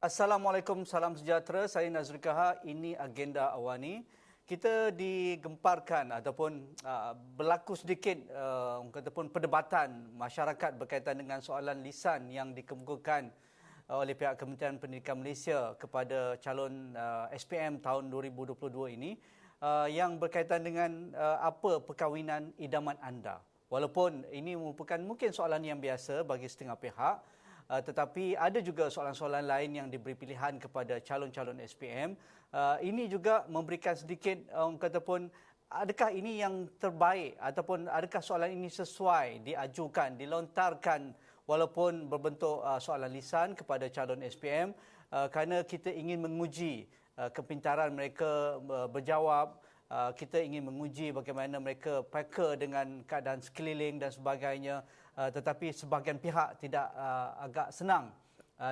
Assalamualaikum, salam sejahtera. Saya Nazri Kaha. Ini Agenda Awani. Kita digemparkan ataupun berlaku sedikit ataupun perdebatan masyarakat berkaitan dengan soalan lisan yang dikemukakan oleh pihak Kementerian Pendidikan Malaysia kepada calon SPM tahun 2022 ini yang berkaitan dengan apa perkahwinan idaman anda. Walaupun ini merupakan mungkin soalan yang biasa bagi setengah pihak, tetapi ada juga soalan-soalan lain yang diberi pilihan kepada calon-calon SPM. Ini juga memberikan sedikit orang kata pun, adakah ini yang terbaik ataupun adakah soalan ini sesuai diajukan, dilontarkan walaupun berbentuk soalan lisan kepada calon SPM, kerana kita ingin menguji kepintaran mereka berjawab. Kita ingin menguji bagaimana mereka peka dengan keadaan sekeliling dan sebagainya, tetapi sebahagian pihak tidak agak senang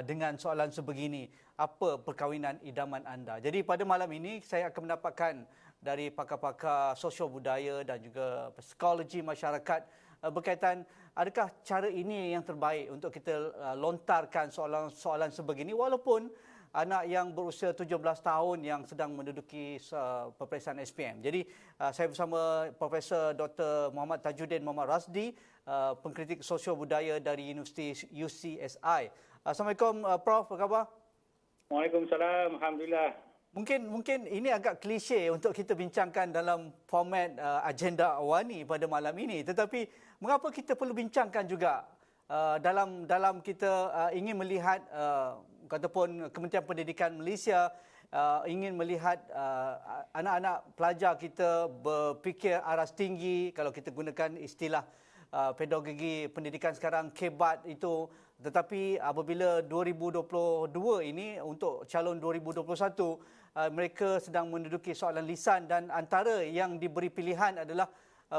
dengan soalan sebegini. Apa perkahwinan idaman anda? Jadi pada malam ini saya akan mendapatkan dari pakar-pakar sosio budaya dan juga psikologi masyarakat berkaitan adakah cara ini yang terbaik untuk kita lontarkan soalan-soalan sebegini walaupun anak yang berusia 17 tahun yang sedang menduduki peperiksaan SPM. Jadi saya bersama Profesor Dr. Muhammad Tajuddin Muhammad Rasdi, pengkritik sosio budaya dari Universiti UCSI. Assalamualaikum Prof, apa khabar? Waalaikumsalam, alhamdulillah. Mungkin ini agak klise untuk kita bincangkan dalam format agenda awani pada malam ini, tetapi mengapa kita perlu bincangkan juga dalam kita ingin melihat ataupun Kementerian Pendidikan Malaysia ingin melihat anak-anak pelajar kita berfikir aras tinggi, kalau kita gunakan istilah pedagogi pendidikan sekarang kebat itu, tetapi apabila 2022 ini untuk calon 2021 mereka sedang menduduki soalan lisan dan antara yang diberi pilihan adalah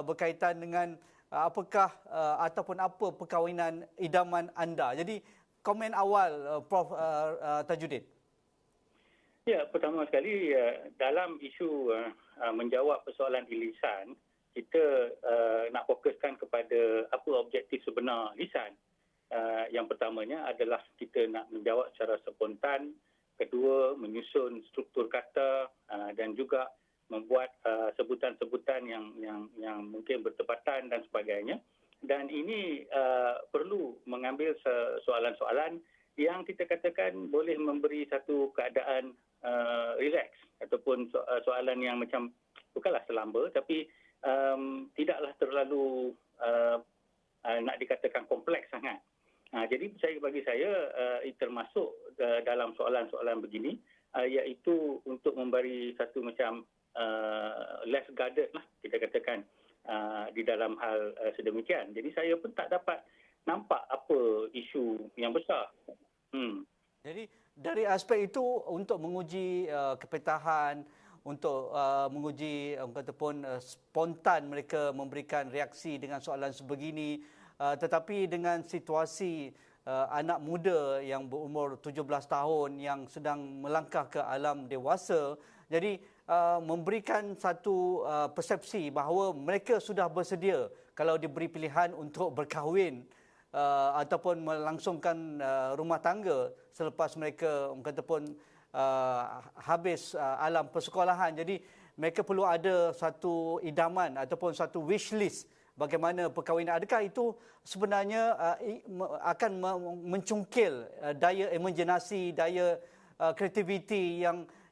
berkaitan dengan apakah ataupun apa perkahwinan idaman anda. Jadi komen awal Prof Tajuddin. Ya, pertama sekali dalam isu menjawab persoalan lisan, kita nak fokuskan kepada apa objektif sebenar lisan. Yang pertamanya adalah kita nak menjawab secara spontan, kedua menyusun struktur kata dan juga membuat sebutan-sebutan yang mungkin bertepatan dan sebagainya. Dan ini perlu mengambil soalan-soalan yang kita katakan boleh memberi satu keadaan relax ataupun soalan yang macam bukanlah selamba tapi tidaklah terlalu nak dikatakan kompleks sangat. Jadi bagi saya termasuk dalam soalan-soalan begini iaitu untuk memberi satu macam less guarded lah kita katakan di dalam hal sedemikian. Jadi saya pun tak dapat nampak apa isu yang besar. Jadi dari aspek itu untuk menguji kepetahan, untuk menguji ataupun spontan mereka memberikan reaksi dengan soalan sebegini, tetapi dengan situasi anak muda yang berumur 17 tahun yang sedang melangkah ke alam dewasa, jadi memberikan satu persepsi bahawa mereka sudah bersedia kalau diberi pilihan untuk berkahwin ataupun melangsungkan rumah tangga selepas mereka ataupun habis alam persekolahan. Jadi mereka perlu ada satu idaman ataupun satu wish list bagaimana perkahwinan. Adakah itu sebenarnya akan mencungkil daya imajinasi, daya kreativiti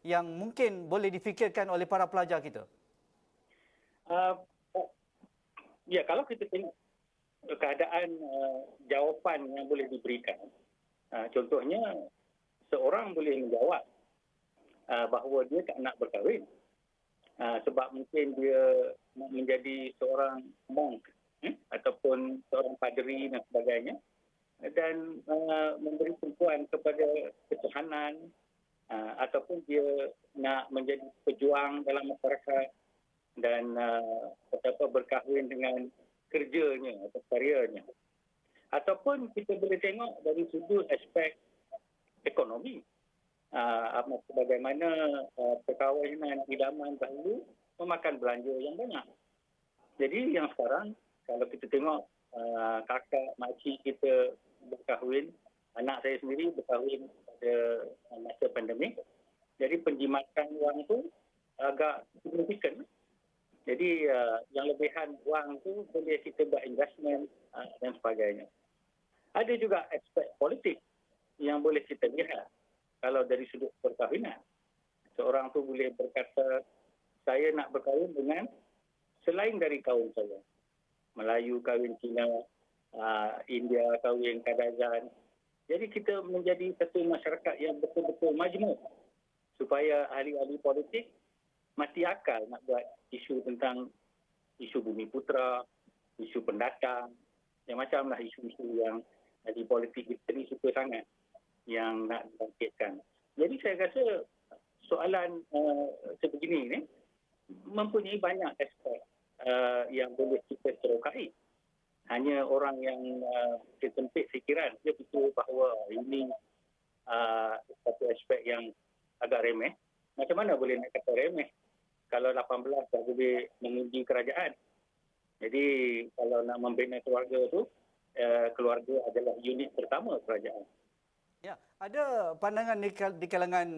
yang mungkin boleh difikirkan oleh para pelajar kita? Ya, kalau kita tengok keadaan jawapan yang boleh diberikan, contohnya seorang boleh menjawab bahawa dia tak nak berkahwin sebab mungkin dia nak menjadi seorang monk ataupun seorang padri dan sebagainya, dan memberi tumpuan kepada ketuhanan, ataupun dia nak menjadi pejuang dalam masyarakat dan berkahwin dengan kerjanya atau karyanya. Ataupun kita boleh tengok dari sudut aspek ekonomi, bagaimana perkahwinan idaman dahulu memakan belanja yang banyak. Jadi yang sekarang kalau kita tengok kakak, makcik kita berkahwin, anak saya sendiri berkahwin pada masa pandemik. Jadi penjimatan wang tu agak signifikan. Jadi yang lebihan wang tu boleh kita buat investment dan sebagainya. Ada juga aspek politik yang boleh kita lihat. Kalau dari sudut perkahwinan, seorang tu boleh berkata, saya nak berkahwin dengan selain dari kaum saya. Melayu kahwin Cina, India kahwin Kadazan. Jadi kita menjadi satu masyarakat yang betul-betul majmuk supaya ahli-ahli politik mati akal nak buat isu tentang isu bumi putra, isu pendatang, yang macamlah isu-isu yang ahli politik kita ni suka sangat yang nak dibangkitkan. Jadi saya rasa soalan sebegini ni mempunyai banyak aspek yang boleh kita terokai. Hanya orang yang sempit fikiran, dia fikir bahawa ini satu aspek yang agak remeh. Macam mana boleh nak kata remeh kalau 18 dah boleh menguji kerajaan? Jadi kalau nak membina keluarga tu, keluarga adalah unit pertama kerajaan. Ya, ada pandangan di kalangan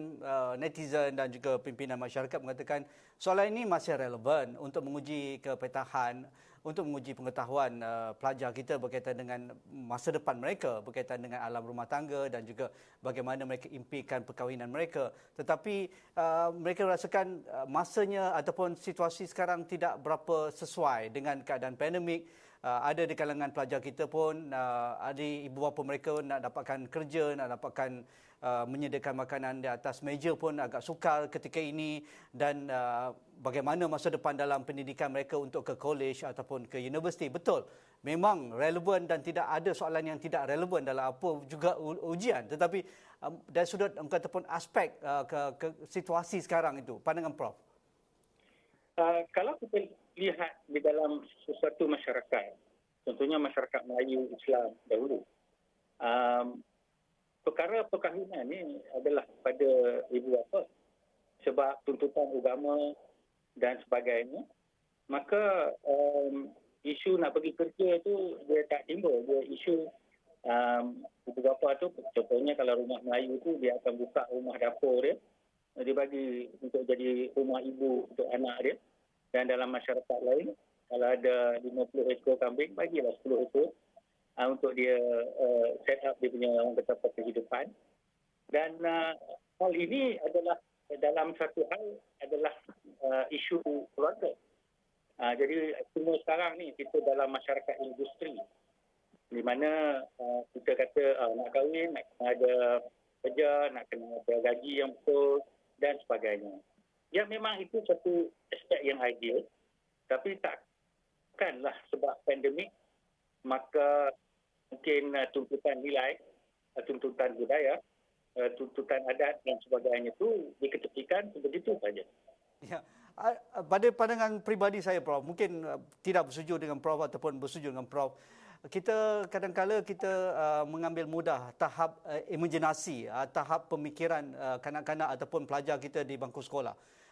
netizen dan juga pimpinan masyarakat mengatakan soalan ini masih relevan untuk menguji kepetahan, untuk menguji pengetahuan pelajar kita berkaitan dengan masa depan mereka, berkaitan dengan alam rumah tangga dan juga bagaimana mereka impikan perkahwinan mereka. Tetapi mereka rasakan masanya ataupun situasi sekarang tidak berapa sesuai dengan keadaan pandemik. Ada di kalangan pelajar kita pun, ada ibu bapa mereka nak dapatkan kerja, nak dapatkan menyediakan makanan di atas meja pun agak sukar ketika ini, dan bagaimana masa depan dalam pendidikan mereka untuk ke college ataupun ke universiti. Betul, memang relevan dan tidak ada soalan yang tidak relevan dalam apa juga ujian. Tetapi dari sudut ataupun aspek ke situasi sekarang itu, pandangan Prof. Kalau kita lihat di dalam sesuatu masyarakat, contohnya masyarakat Melayu Islam dahulu, perkara perkahwinan ni adalah pada ibu bapa sebab tuntutan agama dan sebagainya. Maka isu nak pergi kerja tu dia tak timbul. Dia isu ibu bapa tu, contohnya kalau rumah Melayu tu dia akan buka rumah dapur dia, dia bagi untuk jadi rumah ibu untuk anak dia. Dan dalam masyarakat lain, kalau ada 50 ekor kambing, bagilah 10 ekor untuk dia set up dia punya orang kata kehidupan. Dan hal ini adalah dalam satu hal adalah isu keluarga. Jadi semua sekarang ni kita dalam masyarakat industri, di mana kita kata nak kahwin, nak kena ada kerja, nak kena ada gaji yang betul dan sebagainya. Ya, memang itu satu aspek yang ideal, tapi takkanlah sebab pandemik maka mungkin tuntutan nilai, tuntutan budaya, tuntutan adat dan sebagainya itu diketepikan begitu saja. Ya, pada pandangan peribadi saya, Prof, mungkin tidak bersetuju dengan Prof ataupun bersetuju dengan Prof. Kita kadang-kala kita mengambil mudah tahap imajinasi, tahap pemikiran kanak-kanak ataupun pelajar kita di bangku sekolah.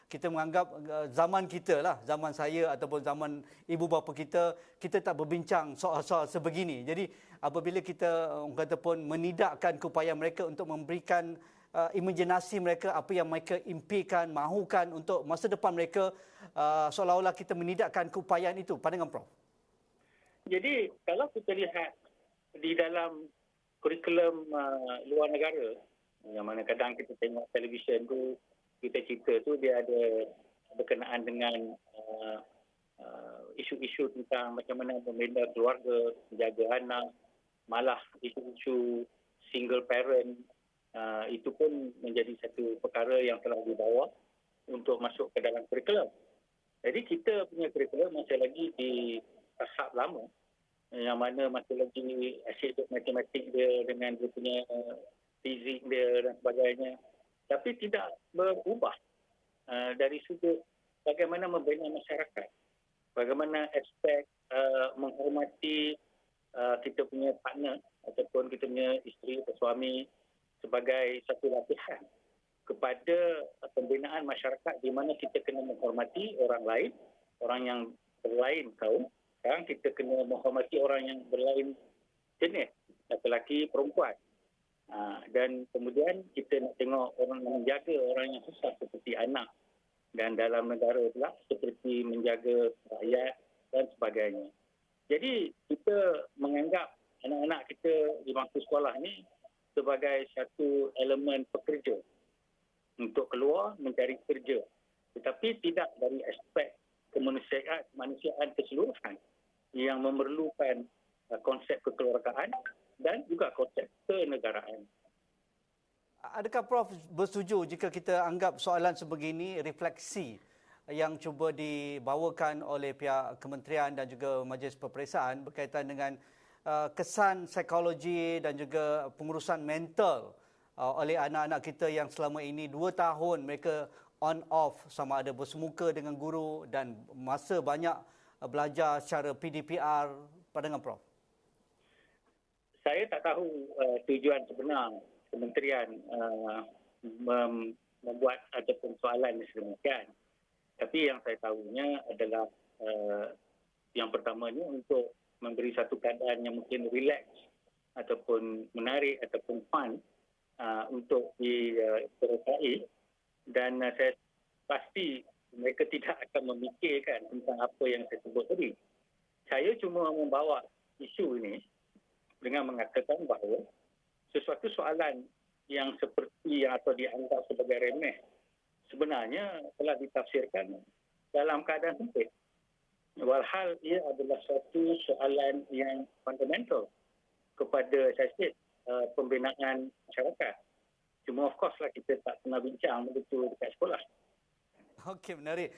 Kita menganggap zaman kita lah, zaman saya ataupun zaman ibu bapa kita tak berbincang soal-soal sebegini. Jadi apabila kita kata pun menidakkan keupayaan mereka untuk memberikan imajinasi mereka, apa yang mereka impikan, mahukan untuk masa depan mereka, seolah-olah kita menidakkan keupayaan itu. Pandangan Prof. Jadi kalau kita lihat di dalam kurikulum luar negara, yang mana kadang kita tengok televisyen tu, kita cerita tu dia ada berkenaan dengan isu-isu tentang macam mana membina keluarga, menjaga anak, malah isu-isu single parent, itu pun menjadi satu perkara yang telah dibawa untuk masuk ke dalam kurikulum. Jadi kita punya kurikulum masih lagi di tahap lama, yang mana masih lagi asyik matematik dia dengan dia punya fizik dia dan sebagainya. Tapi tidak berubah dari sudut bagaimana membina masyarakat, bagaimana aspek menghormati kita punya partner ataupun kita punya isteri atau suami sebagai satu latihan kepada pembinaan masyarakat di mana kita kena menghormati orang lain, orang yang berlain kaum. Sekarang kita kena menghormati orang yang berlain jenis, lelaki, perempuan. Dan kemudian kita nak tengok orang yang menjaga orang yang susah seperti anak, dan dalam negara pula seperti menjaga rakyat dan sebagainya. Jadi kita menganggap anak-anak kita di bangku sekolah ni sebagai satu elemen pekerja untuk keluar mencari kerja, tetapi tidak dari aspek kemanusiaan keseluruhan yang memerlukan konsep kekeluargaan dan juga konsep kenegaraan. Adakah Prof bersetuju jika kita anggap soalan sebegini refleksi yang cuba dibawakan oleh pihak kementerian dan juga majlis peperiksaan berkaitan dengan kesan psikologi dan juga pengurusan mental oleh anak-anak kita yang selama ini 2 tahun mereka on off, sama ada bersemuka dengan guru dan masa banyak belajar secara PDPR. Pandangan Prof? Saya tak tahu tujuan sebenar kementerian membuat ataupun soalan sedemikian. Tapi yang saya tahunya adalah yang pertamanya untuk memberi satu keadaan yang mungkin relax ataupun menarik ataupun fun untuk diterusai, dan saya pasti mereka tidak akan memikirkan tentang apa yang saya sebut tadi. Saya cuma membawa isu ini dengan mengatakan bahawa sesuatu soalan yang seperti yang atau dianggap sebagai remeh sebenarnya telah ditafsirkan dalam keadaan sempit. Walhal ia adalah suatu soalan yang fundamental kepada saya pembinaan masyarakat. Cuma of course lah kita tak pernah bincang begitu dekat sekolah. Okey, menarik.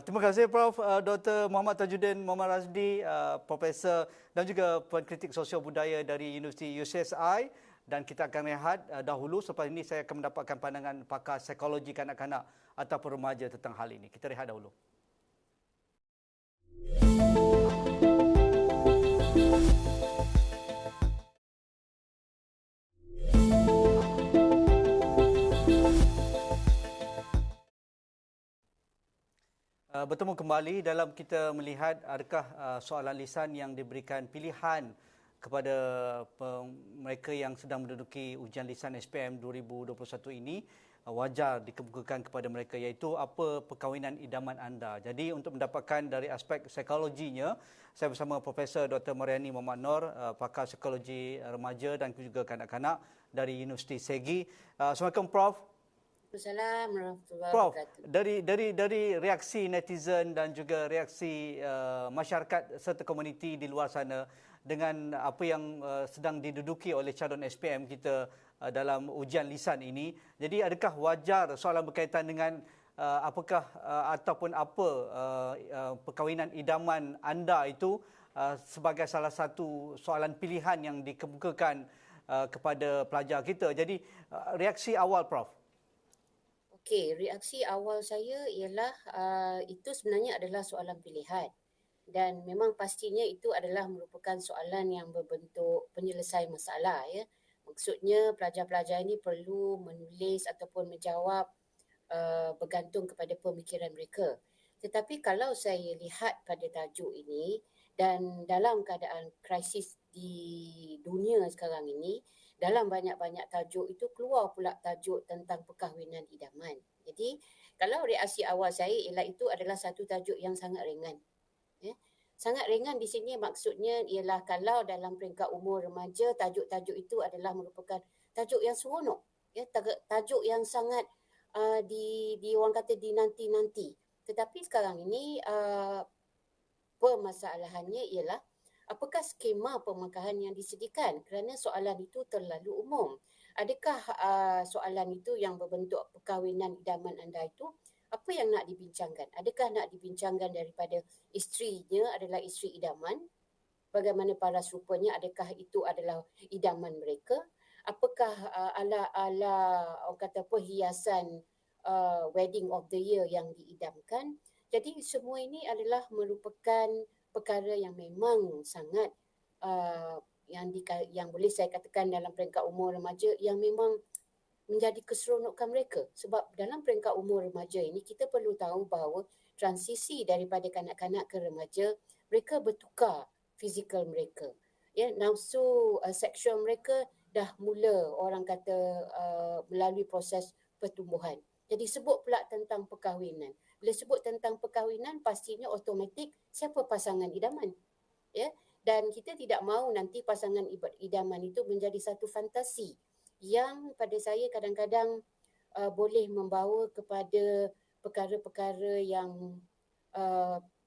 Terima kasih Prof. Dr. Muhammad Tajuddin Muhammad Razdi, Profesor dan juga Penkritik Sosial Budaya dari Universiti UCSI. Dan kita akan rehat dahulu. Selepas ini saya akan mendapatkan pandangan pakar psikologi kanak-kanak ataupun remaja tentang hal ini. Kita rehat dahulu. Bertemu kembali dalam kita melihat adakah soalan lisan yang diberikan pilihan kepada mereka yang sedang menduduki ujian lisan SPM 2021 ini wajar dikemukakan kepada mereka, iaitu apa perkahwinan idaman anda. Jadi untuk mendapatkan dari aspek psikologinya, saya bersama Profesor Dr. Mariani Muhammad Noor, pakar psikologi remaja dan juga kanak-kanak dari Universiti Segi. Assalamualaikum Prof. Assalamualaikum warahmatullahi Prof, wabarakatuh. dari reaksi netizen dan juga reaksi masyarakat serta komuniti di luar sana dengan apa yang sedang diduduki oleh calon SPM kita dalam ujian lisan ini. Jadi adakah wajar soalan berkaitan dengan apakah ataupun apa perkahwinan idaman anda itu sebagai salah satu soalan pilihan yang dikemukakan kepada pelajar kita. Jadi reaksi awal Prof. Okey, reaksi awal saya ialah itu sebenarnya adalah soalan pilihan. Dan memang pastinya itu adalah merupakan soalan yang berbentuk penyelesai masalah, ya. Maksudnya pelajar-pelajar ini perlu menulis ataupun menjawab bergantung kepada pemikiran mereka. Tetapi kalau saya lihat pada tajuk ini dan dalam keadaan krisis di dunia sekarang ini, dalam banyak-banyak tajuk itu keluar pula tajuk tentang perkahwinan idaman. Jadi kalau reaksi awal saya ialah itu adalah satu tajuk yang sangat ringan. Ya. Sangat ringan di sini maksudnya ialah kalau dalam peringkat umur remaja, tajuk-tajuk itu adalah merupakan tajuk yang seronok, ya, tajuk yang sangat di orang kata dinanti-nanti. Tetapi sekarang ini permasalahannya ialah apakah skema pemakahan yang disediakan, kerana soalan itu terlalu umum. Adakah soalan itu yang berbentuk perkahwinan idaman anda itu apa yang nak dibincangkan? Adakah nak dibincangkan daripada isterinya adalah isteri idaman? Bagaimana paras rupanya, adakah itu adalah idaman mereka? Apakah ala-ala orang kata perhiasan wedding of the year yang diidamkan? Jadi semua ini adalah merupakan perkara yang memang sangat yang boleh saya katakan dalam peringkat umur remaja yang memang menjadi keseronokan mereka. Sebab dalam peringkat umur remaja ini kita perlu tahu bahawa transisi daripada kanak-kanak ke remaja, mereka bertukar fizikal mereka. Ya, nafsu seksual mereka dah mula orang kata melalui proses pertumbuhan. Jadi sebut pula tentang perkahwinan. Bila sebut tentang perkahwinan, pastinya automatik siapa pasangan idaman. Ya, dan kita tidak mahu nanti pasangan idaman itu menjadi satu fantasi yang pada saya kadang-kadang boleh membawa kepada perkara-perkara yang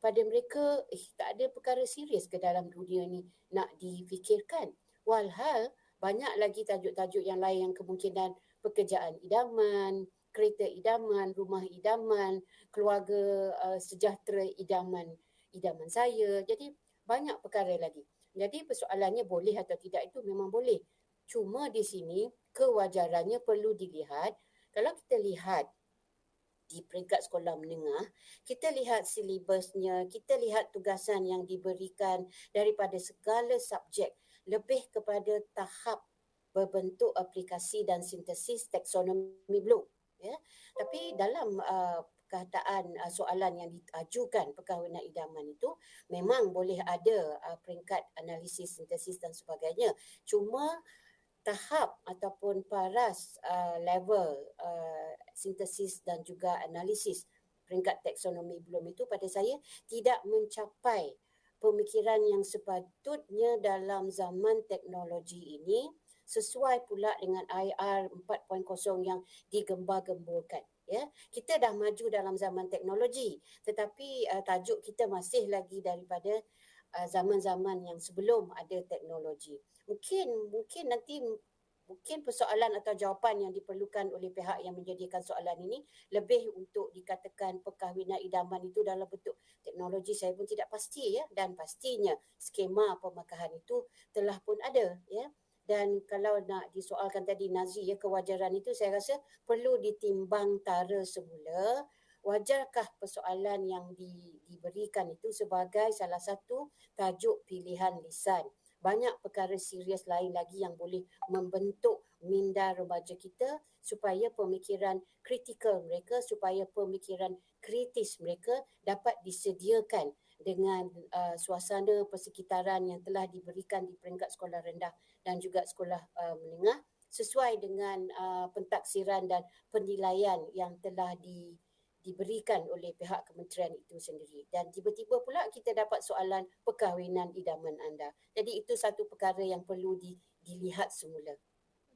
pada mereka tak ada perkara serius ke dalam dunia ni nak difikirkan. Walhal banyak lagi tajuk-tajuk yang lain yang kemungkinan pekerjaan idaman, kereta idaman, rumah idaman, keluarga sejahtera idaman saya. Jadi banyak perkara lagi. Jadi persoalannya boleh atau tidak itu memang boleh. Cuma di sini kewajarannya perlu dilihat. Kalau kita lihat di peringkat sekolah menengah, kita lihat silibusnya, kita lihat tugasan yang diberikan daripada segala subjek lebih kepada tahap berbentuk aplikasi dan sintesis taksonomi Bloom. Ya. Tapi dalam perkataan soalan yang diajukan perkahwinan idaman itu memang boleh ada peringkat analisis, sintesis dan sebagainya. Cuma tahap ataupun paras level sintesis dan juga analisis peringkat taksonomi Bloom itu pada saya tidak mencapai pemikiran yang sepatutnya dalam zaman teknologi ini, sesuai pula dengan IR 4.0 yang digembar-gemburkan. Ya, kita dah maju dalam zaman teknologi, tetapi tajuk kita masih lagi daripada zaman-zaman yang sebelum ada teknologi. Mungkin nanti persoalan atau jawapan yang diperlukan oleh pihak yang menjadikan soalan ini lebih untuk dikatakan perkahwinan idaman itu dalam bentuk teknologi, saya pun tidak pasti ya, dan pastinya skema pemakahan itu telah pun ada ya. Dan kalau nak disoalkan tadi Nazri ya, kewajaran itu saya rasa perlu ditimbang tara semula. Wajarkah persoalan yang diberikan itu sebagai salah satu tajuk pilihan lisan? Banyak perkara serius lain lagi yang boleh membentuk minda remaja kita supaya pemikiran kritikal mereka, supaya pemikiran kritis mereka dapat disediakan dengan suasana persekitaran yang telah diberikan di peringkat sekolah rendah dan juga sekolah menengah sesuai dengan pentaksiran dan penilaian yang telah diberikan oleh pihak kementerian itu sendiri. Dan tiba-tiba pula kita dapat soalan perkahwinan idaman anda. Jadi itu satu perkara yang perlu dilihat semula.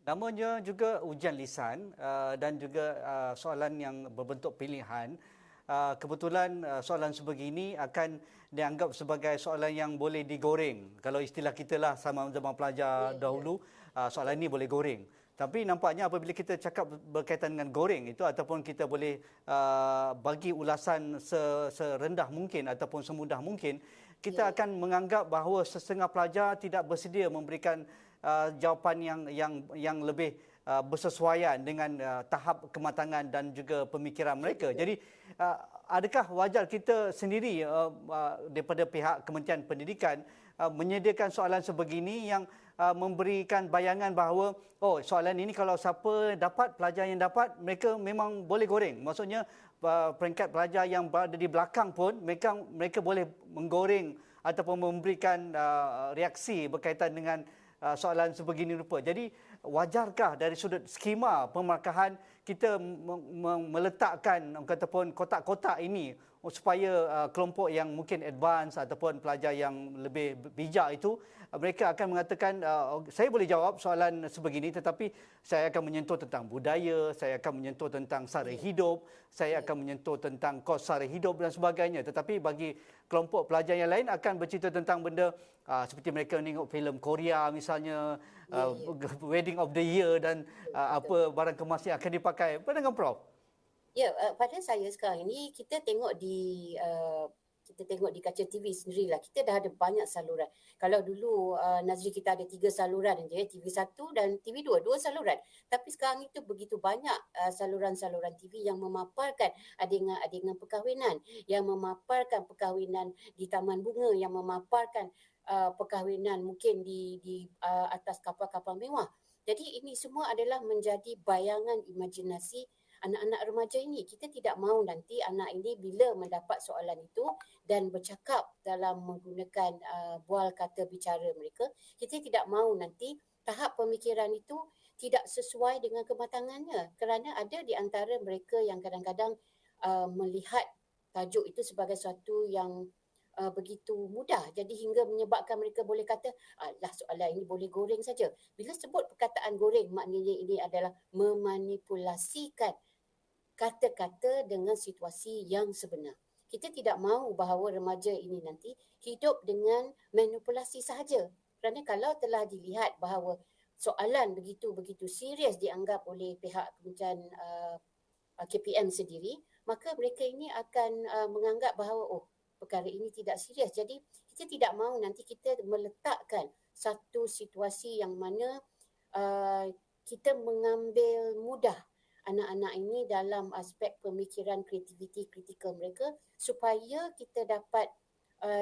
Namanya juga ujian lisan dan juga soalan yang berbentuk pilihan. Kebetulan soalan sebegini akan dianggap sebagai soalan yang boleh digoreng. Kalau istilah kita lah sama zaman pelajar dahulu, soalan ini boleh goreng. Tapi nampaknya apabila kita cakap berkaitan dengan goreng itu ataupun kita boleh bagi ulasan serendah mungkin ataupun semudah mungkin, kita akan menganggap bahawa setengah pelajar tidak bersedia memberikan jawapan yang lebih bersesuaian dengan tahap kematangan dan juga pemikiran mereka. Jadi adakah wajar kita sendiri daripada pihak Kementerian Pendidikan menyediakan soalan sebegini yang memberikan bayangan bahawa soalan ini kalau siapa dapat, pelajar yang dapat, mereka memang boleh goreng. Maksudnya peringkat pelajar yang berada di belakang pun mereka boleh menggoreng ataupun memberikan reaksi berkaitan dengan soalan sebegini rupa. Jadi wajarkah dari sudut skema pemakahan kita meletakkan ataupun kotak-kotak ini supaya kelompok yang mungkin advance ataupun pelajar yang lebih bijak itu mereka akan mengatakan saya boleh jawab soalan sebegini tetapi saya akan menyentuh tentang budaya, saya akan menyentuh tentang sara hidup, saya akan menyentuh tentang kos sara hidup dan sebagainya. Tetapi bagi kelompok pelajar yang lain akan bercerita tentang benda seperti mereka tengok filem Korea misalnya, Wedding of the Year dan apa barang kemas yang akan dipakai. Pandangan Prof? Ya, pada saya sekarang ini kita tengok di kaca TV sendirilah. Kita dah ada banyak saluran. Kalau dulu Nazri kita ada 3 saluran je, TV1 dan TV2, 2 saluran. Tapi sekarang itu begitu banyak saluran-saluran TV yang memaparkan adegan-adegan perkahwinan, yang memaparkan perkahwinan di taman bunga, yang memaparkan perkahwinan mungkin di atas kapal-kapal mewah. Jadi ini semua adalah menjadi bayangan imajinasi anak-anak remaja ini. Kita tidak mahu nanti anak ini bila mendapat soalan itu dan bercakap dalam menggunakan bual kata bicara mereka, kita tidak mahu nanti tahap pemikiran itu tidak sesuai dengan kematangannya, kerana ada di antara mereka yang kadang-kadang melihat tajuk itu sebagai sesuatu yang begitu mudah, jadi hingga menyebabkan mereka boleh kata lah soalan ini boleh goreng saja. Bila sebut perkataan goreng, maknanya ini adalah memanipulasikan kata-kata dengan situasi yang sebenar. Kita tidak mahu bahawa remaja ini nanti hidup dengan manipulasi sahaja. Kerana kalau telah dilihat bahawa soalan begitu serius dianggap oleh pihak Kementerian KPM sendiri, maka mereka ini akan menganggap bahawa perkara ini tidak serius. Jadi kita tidak mahu nanti kita meletakkan satu situasi yang mana kita mengambil mudah anak-anak ini dalam aspek pemikiran kreativiti kritikal mereka, supaya kita dapat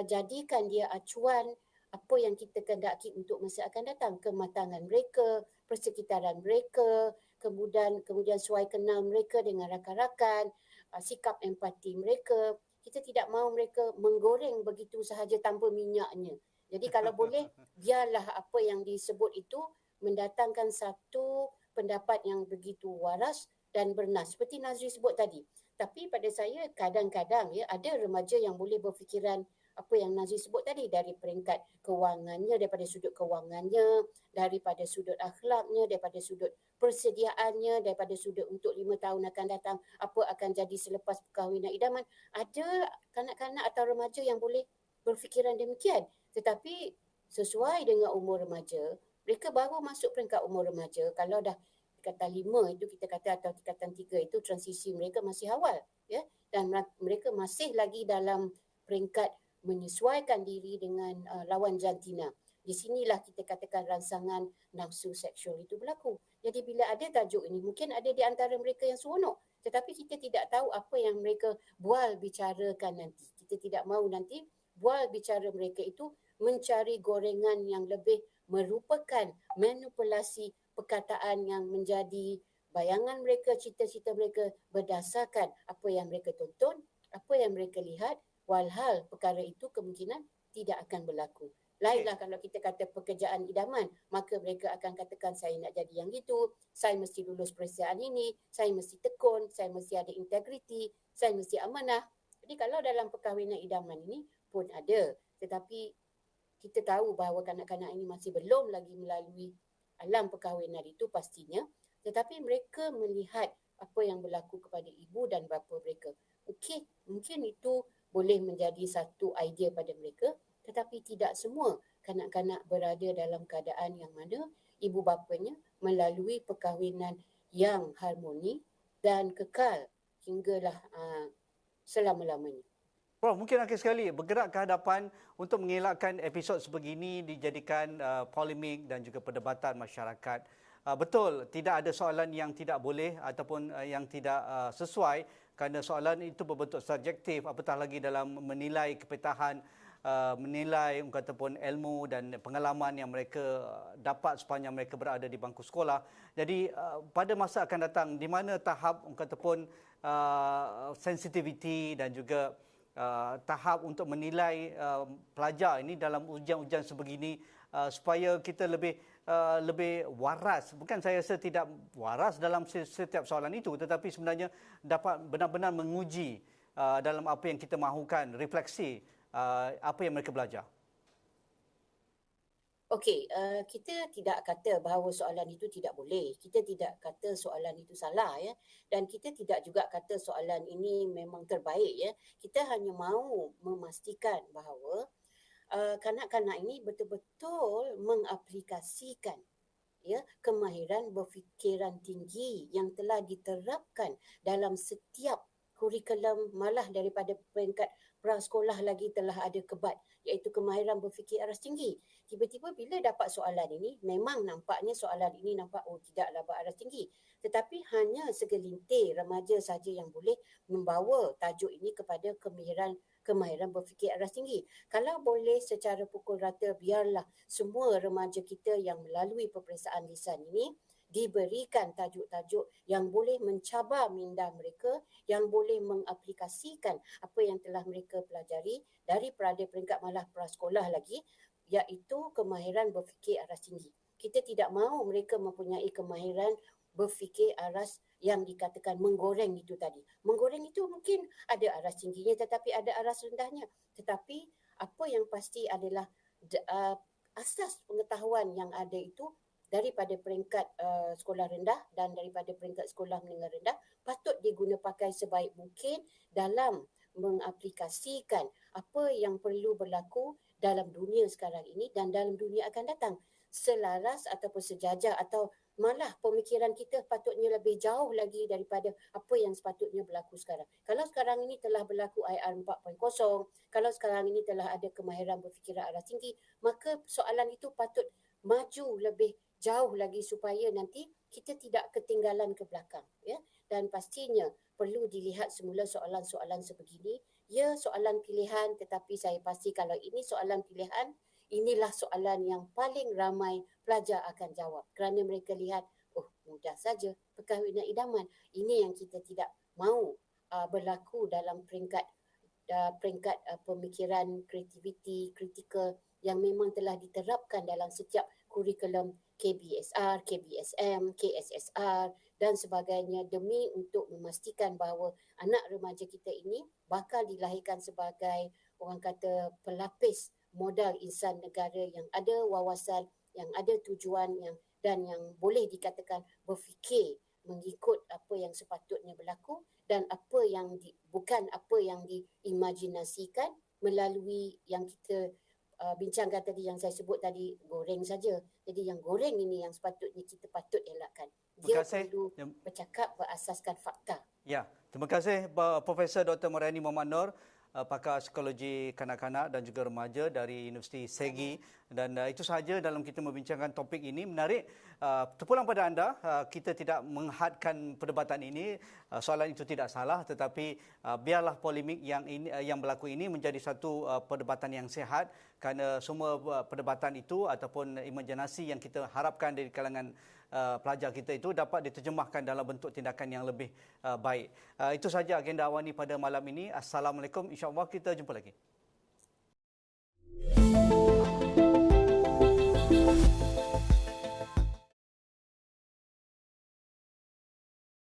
jadikan dia acuan apa yang kita kehendaki untuk masa akan datang, kematangan mereka, persekitaran mereka, kemudian suai kenal mereka dengan rakan-rakan, sikap empati mereka. Kita tidak mahu mereka menggoreng begitu sahaja tanpa minyaknya. Jadi kalau boleh, biarlah apa yang disebut itu mendatangkan satu pendapat yang begitu waras dan bernas. Seperti Nazri sebut tadi. Tapi pada saya kadang-kadang ada remaja yang boleh berfikiran apa yang Nazri sebut tadi, dari peringkat kewangannya, daripada sudut kewangannya, daripada sudut akhlaknya, daripada sudut persediaannya, daripada sudut untuk 5 tahun akan datang, apa akan jadi selepas perkahwinan idaman. Ada kanak-kanak atau remaja yang boleh berfikiran demikian. Tetapi sesuai dengan umur remaja, mereka baru masuk peringkat umur remaja. Kalau dah tingkatan 5 itu kita kata, atau tingkatan 3 itu transisi mereka masih awal, ya, dan mereka masih lagi dalam peringkat menyesuaikan diri dengan lawan jantina. Di sinilah kita katakan rangsangan nafsu seksual itu berlaku. Jadi bila ada tajuk ini, mungkin ada di antara mereka yang seronok, tetapi kita tidak tahu apa yang mereka bual bicarakan nanti. Kita tidak mahu nanti bual bicara mereka itu mencari gorengan yang lebih merupakan manipulasi perkataan yang menjadi bayangan mereka, cita-cita mereka berdasarkan apa yang mereka tonton, apa yang mereka lihat, walhal perkara itu kemungkinan tidak akan berlaku. Lainlah kalau kita kata pekerjaan idaman, maka mereka akan katakan saya nak jadi yang itu, saya mesti lulus peperiksaan ini, saya mesti tekun, saya mesti ada integriti, saya mesti amanah. Jadi kalau dalam perkahwinan idaman ini pun ada, tetapi kita tahu bahawa kanak-kanak ini masih belum lagi melalui alam perkahwinan itu pastinya, tetapi mereka melihat apa yang berlaku kepada ibu dan bapa mereka. Okey, mungkin itu boleh menjadi satu idea pada mereka, tetapi tidak semua kanak-kanak berada dalam keadaan yang mana ibu bapanya melalui perkahwinan yang harmoni dan kekal hinggalah selama-lamanya. Prof, mungkin akhir sekali bergerak ke hadapan untuk mengelakkan episod sebegini dijadikan polemik dan juga perdebatan masyarakat. Betul, tidak ada soalan yang tidak boleh ataupun yang tidak sesuai, kerana soalan itu berbentuk subjektif, apatah lagi dalam menilai kepetahan, menilai ataupun ilmu dan pengalaman yang mereka dapat sepanjang mereka berada di bangku sekolah. Jadi pada masa akan datang, di mana tahap ataupun sensitiviti dan juga tahap untuk menilai pelajar ini dalam ujian-ujian sebegini, supaya kita lebih waras. Bukan saya rasa tidak waras dalam setiap soalan itu, tetapi sebenarnya dapat benar-benar menguji dalam apa yang kita mahukan, refleksi apa yang mereka belajar. Okey, kita tidak kata bahawa soalan itu tidak boleh. Kita tidak kata soalan itu salah, ya. Dan kita tidak juga kata soalan ini memang terbaik, ya. Kita hanya mahu memastikan bahawa kanak-kanak ini betul-betul mengaplikasikan, ya, kemahiran berfikiran tinggi yang telah diterapkan dalam setiap kurikulum, malah daripada peringkat prasekolah lagi telah ada kebat, iaitu kemahiran berfikir aras tinggi. Tiba-tiba bila dapat soalan ini, memang nampaknya soalan ini nampak tidaklah beraras tinggi. Tetapi hanya segelintir remaja saja yang boleh membawa tajuk ini kepada kemahiran berfikir aras tinggi. Kalau boleh secara pukul rata, biarlah semua remaja kita yang melalui peperiksaan lisan ini diberikan tajuk-tajuk yang boleh mencabar minda mereka, yang boleh mengaplikasikan apa yang telah mereka pelajari daripada peringkat malah prasekolah lagi, iaitu kemahiran berfikir aras tinggi. Kita tidak mahu mereka mempunyai kemahiran berfikir aras yang dikatakan menggoreng itu tadi. Menggoreng itu mungkin ada aras tingginya tetapi ada aras rendahnya. Tetapi apa yang pasti adalah asas pengetahuan yang ada itu daripada peringkat sekolah rendah dan daripada peringkat sekolah menengah rendah patut diguna pakai sebaik mungkin dalam mengaplikasikan apa yang perlu berlaku dalam dunia sekarang ini dan dalam dunia akan datang. Selaras ataupun sejajar atau malah pemikiran kita patutnya lebih jauh lagi daripada apa yang sepatutnya berlaku sekarang. Kalau sekarang ini telah berlaku IR 4.0, kalau sekarang ini telah ada kemahiran berfikiran aras tinggi, maka soalan itu patut maju lebih jauh lagi supaya nanti kita tidak ketinggalan ke belakang, ya. Dan pastinya perlu dilihat semula soalan-soalan sebegini, ya soalan pilihan, tetapi saya pasti kalau ini soalan pilihan, inilah soalan yang paling ramai pelajar akan jawab kerana mereka lihat, oh mudah saja perkahwinan idaman. Ini yang kita tidak mahu berlaku dalam peringkat pemikiran kreativiti, kritikal yang memang telah diterapkan dalam setiap kurikulum KBSR, KBSM, KSSR dan sebagainya demi untuk memastikan bahawa anak remaja kita ini bakal dilahirkan sebagai orang kata pelapis modal insan negara yang ada wawasan, yang ada tujuan dan yang boleh dikatakan berfikir mengikut apa yang sepatutnya berlaku dan apa yang bukan apa yang diimajinasikan melalui yang kita bincangkan tadi, yang saya sebut tadi, goreng saja. Jadi yang goreng ini yang sepatutnya kita patut elakkan. Dia perlu bercakap berasaskan fakta. Ya, terima kasih Profesor Dr. Mariani Mohamad Noor, pakar psikologi kanak-kanak dan juga remaja dari Universiti Segi. Dan itu sahaja dalam kita membincangkan topik ini. Menarik, terpulang pada anda, kita tidak menghadkan perdebatan ini. Soalan itu tidak salah, tetapi biarlah polemik yang berlaku ini menjadi satu perdebatan yang sihat, kerana semua perdebatan itu ataupun imajinasi yang kita harapkan dari kalangan pelajar kita itu dapat diterjemahkan dalam bentuk tindakan yang lebih baik. Itu sahaja agenda Awani pada malam ini. Assalamualaikum. InsyaAllah kita jumpa lagi.